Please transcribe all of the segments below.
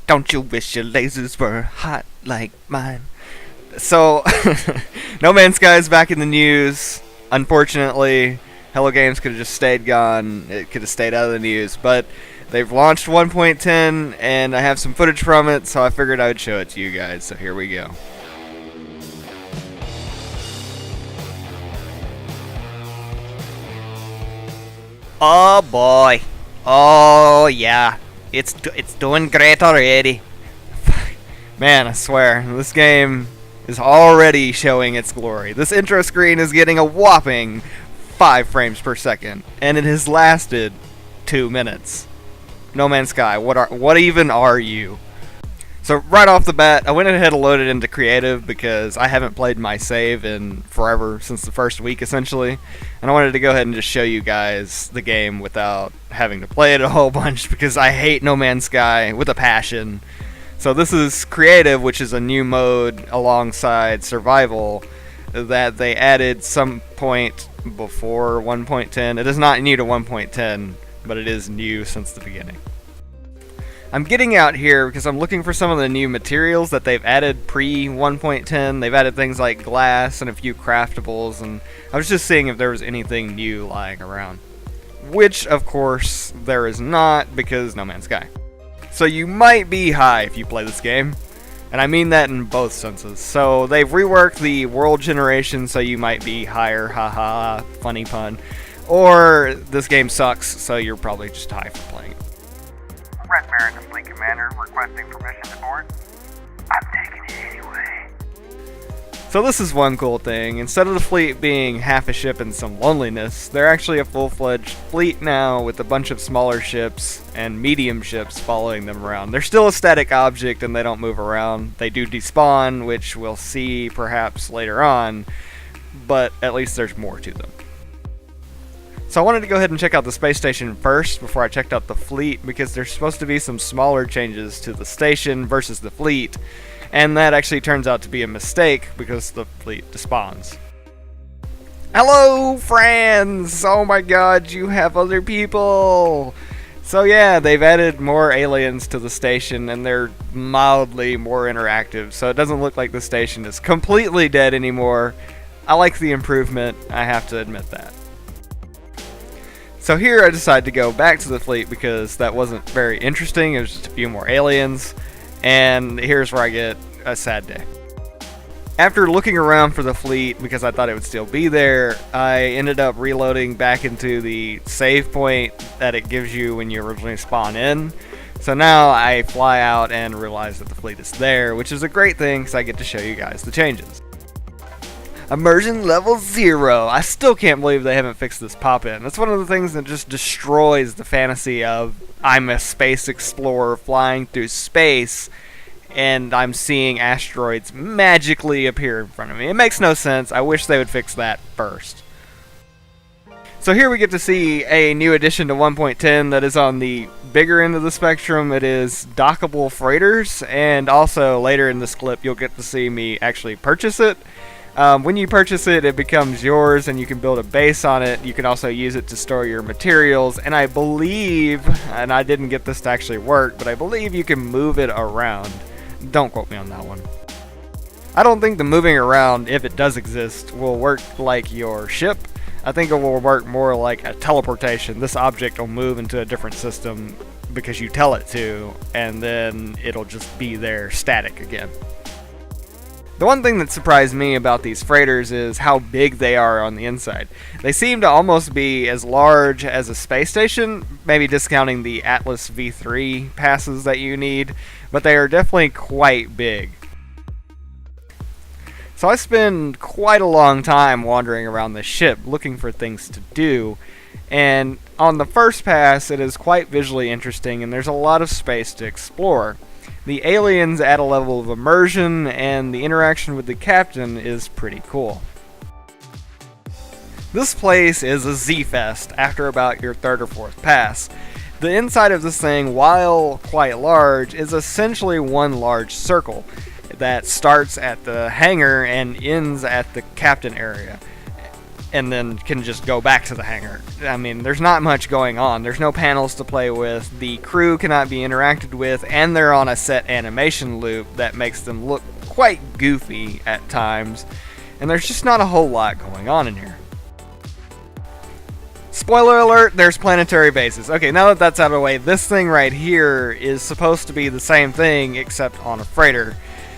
Don't you wish your lasers were hot like mine? So, No Man's Sky is back in the news. Unfortunately, Hello Games could have just stayed gone. It could have stayed out of the news. But they've launched 1.10, and I have some footage from it, so I figured I would show it to you guys. So here we go. Oh boy. Oh yeah. It's doing great already. Man, I swear, this game is already showing its glory. This intro screen is getting a whopping 5 frames per second, and it has lasted 2 minutes. No Man's Sky, what even are you? So right off the bat, I went ahead and loaded into creative because I haven't played my save in forever, since the first week essentially, and I wanted to go ahead and just show you guys the game without having to play it a whole bunch because I hate No Man's Sky with a passion. So this is creative, which is a new mode alongside survival that they added some point before 1.10. It is not new to 1.10, but it is new since the beginning. I'm getting out here because I'm looking for some of the new materials that they've added pre-1.10. They've added things like glass and a few craftables, and I was just seeing if there was anything new lying around. Which, of course, there is not, because No Man's Sky. So you might be high if you play this game, and I mean that in both senses. So they've reworked the world generation, so you might be higher, haha, funny pun. Or this game sucks, so you're probably just high for playing it. Red Baron, the fleet commander, requesting permission to board. I'm taking it anyway. So this is one cool thing. Instead of the fleet being half a ship and some loneliness, they're actually a full-fledged fleet now with a bunch of smaller ships and medium ships following them around. They're still a static object and they don't move around. They do despawn, which we'll see perhaps later on, but at least there's more to them. So I wanted to go ahead and check out the space station first before I checked out the fleet, because there's supposed to be some smaller changes to the station versus the fleet, and that actually turns out to be a mistake because the fleet despawns. Hello, friends! Oh my god, you have other people! So yeah, they've added more aliens to the station, and they're mildly more interactive, so it doesn't look like the station is completely dead anymore. I like the improvement, I have to admit that. So here I decided to go back to the fleet because that wasn't very interesting. It was just a few more aliens, and here's where I get a sad day. After looking around for the fleet because I thought it would still be there, I ended up reloading back into the save point that it gives you when you originally spawn in. So now I fly out and realize that the fleet is there, which is a great thing because I get to show you guys the changes. Immersion level 0. I still can't believe they haven't fixed this pop-in. That's one of the things that just destroys the fantasy of I'm a space explorer flying through space and I'm seeing asteroids magically appear in front of me. It makes no sense. I wish they would fix that first. So here we get to see a new addition to 1.10 that is on the bigger end of the spectrum. It is dockable freighters, and also later in this clip you'll get to see me actually purchase it. When you purchase it, it becomes yours and you can build a base on it. You can also use it to store your materials, and I believe, and I didn't get this to actually work, but I believe you can move it around. Don't quote me on that one. I don't think the moving around, if it does exist, will work like your ship. I think it will work more like a teleportation. This object will move into a different system because you tell it to, and then it'll just be there static again. The one thing that surprised me about these freighters is how big they are on the inside. They seem to almost be as large as a space station, maybe discounting the Atlas V3 passes that you need, but they are definitely quite big. So I spend quite a long time wandering around the ship looking for things to do, and on the first pass it is quite visually interesting and there's a lot of space to explore. The aliens add a level of immersion, and the interaction with the captain is pretty cool. This place is a Z-Fest after about your third or fourth pass. The inside of this thing, while quite large, is essentially one large circle that starts at the hangar and ends at the captain area. and then can just go back to the hangar. I mean, there's not much going on. There's no panels to play with, the crew cannot be interacted with, and they're on a set animation loop that makes them look quite goofy at times, and there's just not a whole lot going on in here. Spoiler alert, there's planetary bases. Okay, now that that's out of the way, this thing right here is supposed to be the same thing except on a freighter.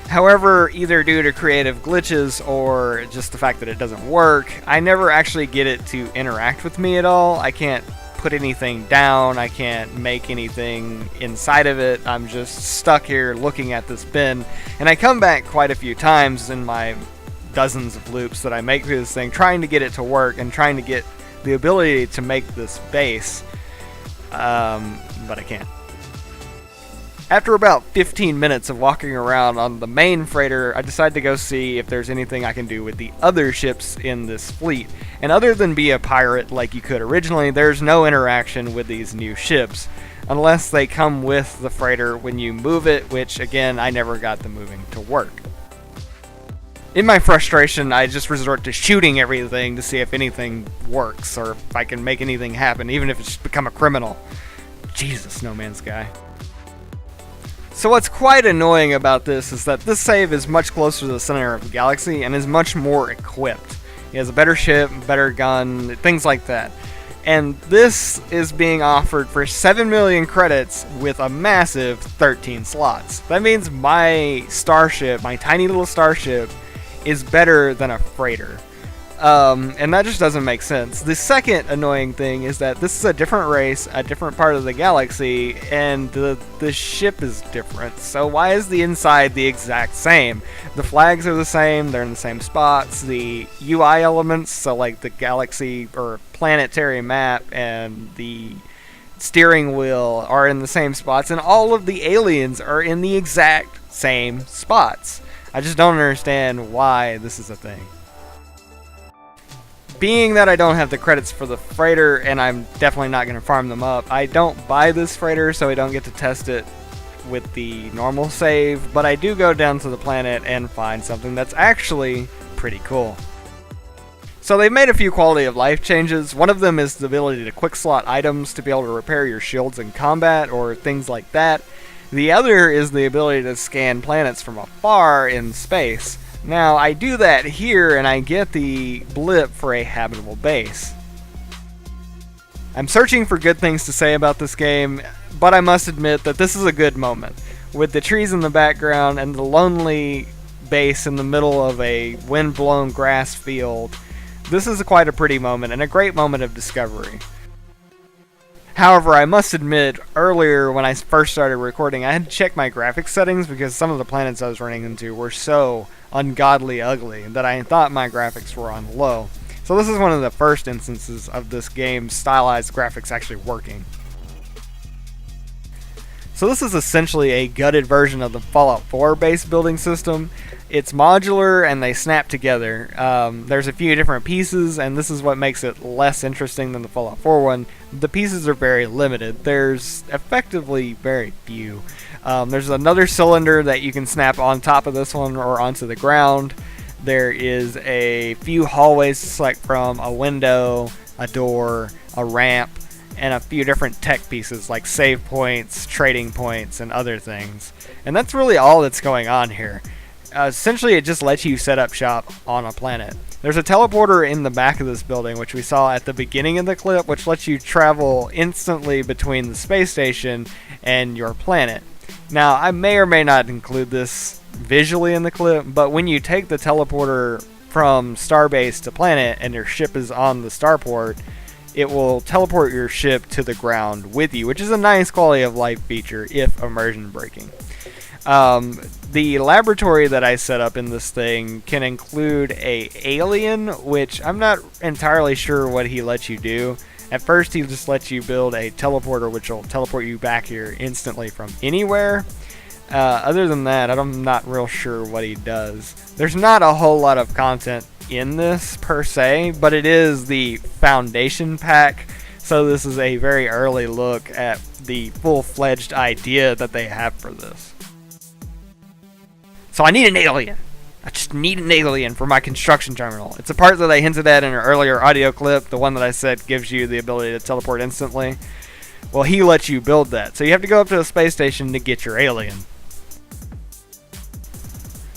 However, either due to creative glitches or just the fact that it doesn't work, I never actually get it to interact with me at all. I can't put anything down, I can't make anything inside of it. I'm just stuck here looking at this bin, and I come back quite a few times in my dozens of loops that I make through this thing, trying to get it to work and trying to get the ability to make this base, but I can't. After about 15 minutes of walking around on the main freighter, I decide to go see if there's anything I can do with the other ships in this fleet. And other than be a pirate like you could originally, there's no interaction with these new ships, unless they come with the freighter when you move it, which again, I never got the moving to work. In my frustration, I just resort to shooting everything to see if anything works, or if I can make anything happen, even if it's just become a criminal. Jesus, No Man's Sky. So what's quite annoying about this is that this save is much closer to the center of the galaxy and is much more equipped. He has a better ship, better gun, things like that. And this is being offered for 7 million credits with a massive 13 slots. That means my starship, my tiny little starship, is better than a freighter. And that just doesn't make sense. The second annoying thing is that this is a different race, a different part of the galaxy, and the ship is different. So why is the inside the exact same? The flags are the same, they're in the same spots, the UI elements, so like the galaxy or planetary map and the steering wheel are in the same spots, and all of the aliens are in the exact same spots. I just don't understand why this is a thing. Being that I don't have the credits for the freighter, and I'm definitely not going to farm them up, I don't buy this freighter, so I don't get to test it with the normal save, but I do go down to the planet and find something that's actually pretty cool. So they've made a few quality of life changes. One of them is the ability to quick slot items to be able to repair your shields in combat or things like that. The other is the ability to scan planets from afar in space. Now, I do that here, and I get the blip for a habitable base. I'm searching for good things to say about this game, but I must admit that this is a good moment. With the trees in the background and the lonely base in the middle of a wind-blown grass field, this is quite a pretty moment, and a great moment of discovery. However, I must admit, earlier when I first started recording, I had to check my graphics settings because some of the planets I was running into were so ungodly ugly that I thought my graphics were on low. So this is one of the first instances of this game's stylized graphics actually working. So this is essentially a gutted version of the Fallout 4 base building system. It's modular and they snap together. There's a few different pieces, and this is what makes it less interesting than the Fallout 4 one. The pieces are very limited. There's effectively very few. There's another cylinder that you can snap on top of this one or onto the ground. There is a few hallways to select from, a window, a door, a ramp, and a few different tech pieces like save points, trading points, and other things. And that's really all that's going on here. Essentially, it just lets you set up shop on a planet. There's a teleporter in the back of this building, which we saw at the beginning of the clip, which lets you travel instantly between the space station and your planet. Now, I may or may not include this visually in the clip, but when you take the teleporter from Starbase to planet and your ship is on the starport, it will teleport your ship to the ground with you, which is a nice quality of life feature if immersion breaking. The laboratory that I set up in this thing can include a alien, which I'm not entirely sure what he lets you do. At first, he just lets you build a teleporter, which will teleport you back here instantly from anywhere. Other than that, I'm not real sure what he does. There's not a whole lot of content in this per se, but it is the foundation pack, so this is a very early look at the full-fledged idea that they have for this. So I need an alien. I just need an alien for my construction terminal. It's a part that I hinted at in an earlier audio clip, the one that I said gives you the ability to teleport instantly. Well, he lets you build that, so you have to go up to a space station to get your alien.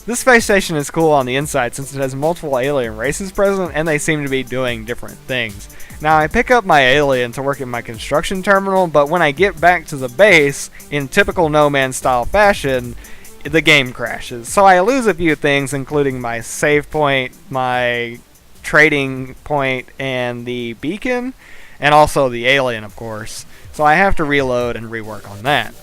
This space station is cool on the inside since it has multiple alien races present and they seem to be doing different things. Now I pick up my alien to work at my construction terminal, but when I get back to the base, in typical No Man's style fashion, the game crashes. So I lose a few things, including my save point, my trading point, and the beacon, and also the alien, of course. So I have to reload and rework on that.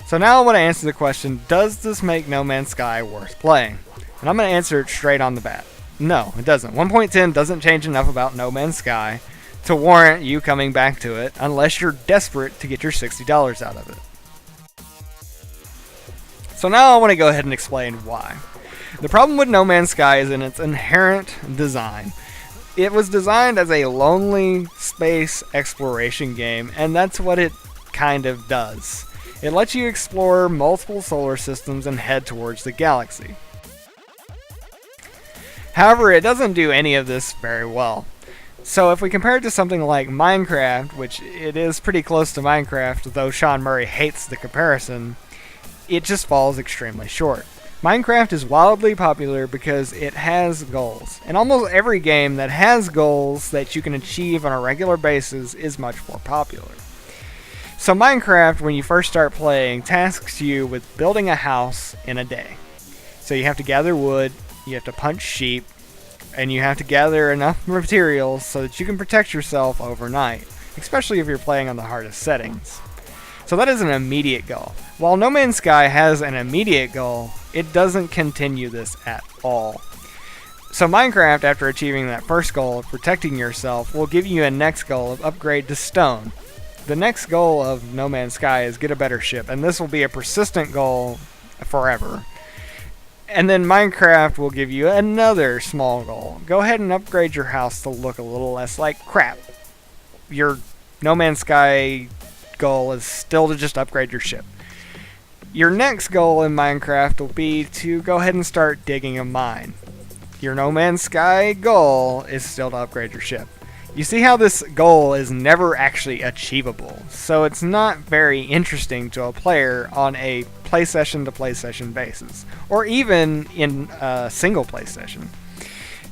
So now I want to answer the question, does this make No Man's Sky worth playing? And I'm going to answer it straight on the bat. No, it doesn't. 1.10 doesn't change enough about No Man's Sky to warrant you coming back to it unless you're desperate to get your $60 out of it. So now I want to go ahead and explain why. The problem with No Man's Sky is in its inherent design. It was designed as a lonely space exploration game, and that's what it kind of does. It lets you explore multiple solar systems and head towards the galaxy. However, it doesn't do any of this very well. So if we compare it to something like Minecraft, which it is pretty close to Minecraft, though Sean Murray hates the comparison, it just falls extremely short. Minecraft is wildly popular because it has goals, and almost every game that has goals that you can achieve on a regular basis is much more popular. So Minecraft, when you first start playing, tasks you with building a house in a day. So you have to gather wood, you have to punch sheep, and you have to gather enough materials so that you can protect yourself overnight, especially if you're playing on the hardest settings. So that is an immediate goal. While No Man's Sky has an immediate goal, it doesn't continue this at all. So Minecraft, after achieving that first goal of protecting yourself, will give you a next goal of upgrade to stone. The next goal of No Man's Sky is get a better ship, and this will be a persistent goal forever. And then Minecraft will give you another small goal. Go ahead and upgrade your house to look a little less like crap. Your No Man's Sky goal is still to just upgrade your ship. Your next goal in Minecraft will be to go ahead and start digging a mine. Your No Man's Sky goal is still to upgrade your ship. You see how this goal is never actually achievable, so it's not very interesting to a player on a play session to play session basis, or even in a single play session.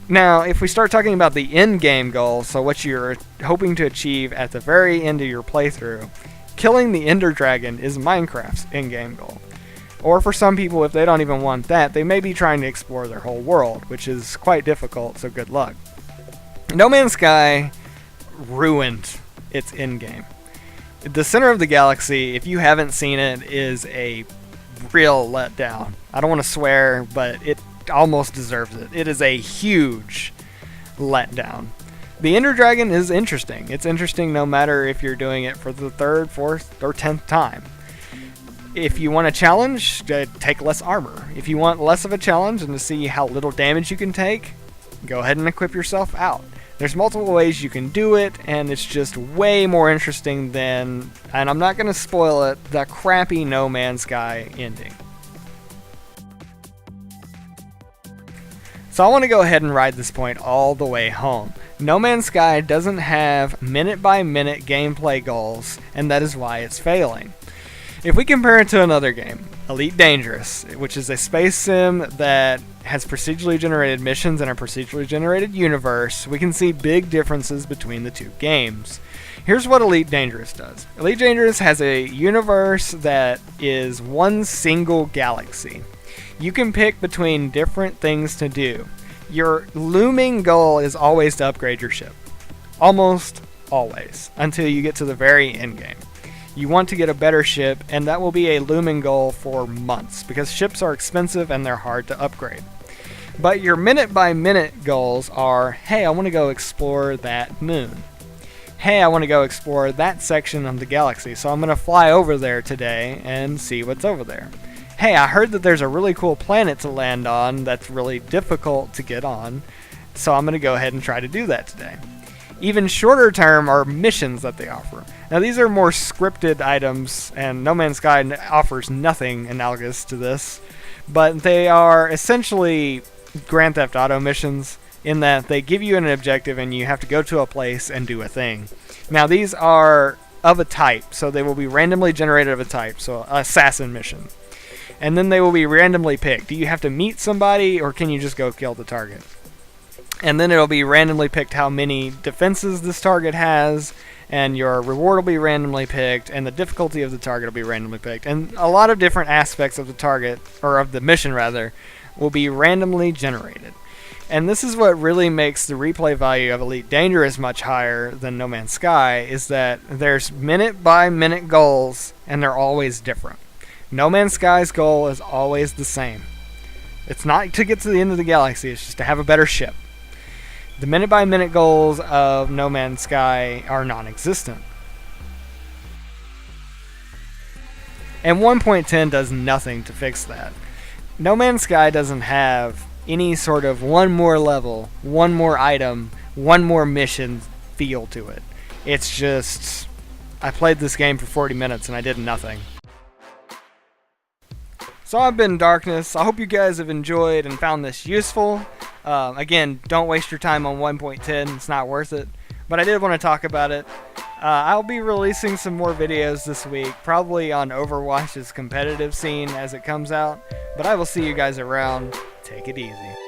Now, if we start talking about the end-game goal, so what you're hoping to achieve at the very end of your playthrough, killing the Ender Dragon is Minecraft's end-game goal. Or for some people, if they don't even want that, they may be trying to explore their whole world, which is quite difficult, so good luck. No Man's Sky ruined its endgame. The center of the galaxy, if you haven't seen it, is a real letdown. I don't want to swear, but it almost deserves it. It is a huge letdown. The Ender Dragon is interesting. It's interesting no matter if you're doing it for the 3rd, 4th, or 10th time. If you want a challenge, take less armor. If you want less of a challenge and to see how little damage you can take, go ahead and equip yourself out. There's multiple ways you can do it, and it's just way more interesting than, and I'm not going to spoil it, the crappy No Man's Sky ending. So I want to go ahead and ride this point all the way home. No Man's Sky doesn't have minute-by-minute gameplay goals, and that is why it's failing. If we compare it to another game, Elite Dangerous, which is a space sim that has procedurally generated missions in a procedurally generated universe, we can see big differences between the two games. Here's what Elite Dangerous does. Elite Dangerous has a universe that is one single galaxy. You can pick between different things to do. Your looming goal is always to upgrade your ship. Almost always, until you get to the very end game. You want to get a better ship, and that will be a looming goal for months, because ships are expensive and they're hard to upgrade. But your minute-by-minute goals are, hey, I want to go explore that moon. Hey, I want to go explore that section of the galaxy, so I'm going to fly over there today and see what's over there. Hey, I heard that there's a really cool planet to land on that's really difficult to get on, so I'm going to go ahead and try to do that today. Even shorter term are missions that they offer. Now these are more scripted items, and No Man's Sky offers nothing analogous to this, but they are essentially Grand Theft Auto missions in that they give you an objective and you have to go to a place and do a thing. Now these are of a type, so they will be randomly generated of a type, so assassin mission. And then they will be randomly picked. Do you have to meet somebody, or can you just go kill the target? And then it'll be randomly picked how many defenses this target has, and your reward will be randomly picked, and the difficulty of the target will be randomly picked. And a lot of different aspects of the target, or of the mission rather, will be randomly generated. And this is what really makes the replay value of Elite Dangerous much higher than No Man's Sky, is that there's minute-by-minute goals, and they're always different. No Man's Sky's goal is always the same. It's not to get to the end of the galaxy, it's just to have a better ship. The minute-by-minute goals of No Man's Sky are non-existent. And 1.10 does nothing to fix that. No Man's Sky doesn't have any sort of one more level, one more item, one more mission feel to it. It's just, I played this game for 40 minutes and I did nothing. So I've been Darkness. I hope you guys have enjoyed and found this useful. Again, don't waste your time on 1.10. It's not worth it. But I did want to talk about it. I'll be releasing some more videos this week, probably on Overwatch's competitive scene as it comes out. But I will see you guys around. Take it easy.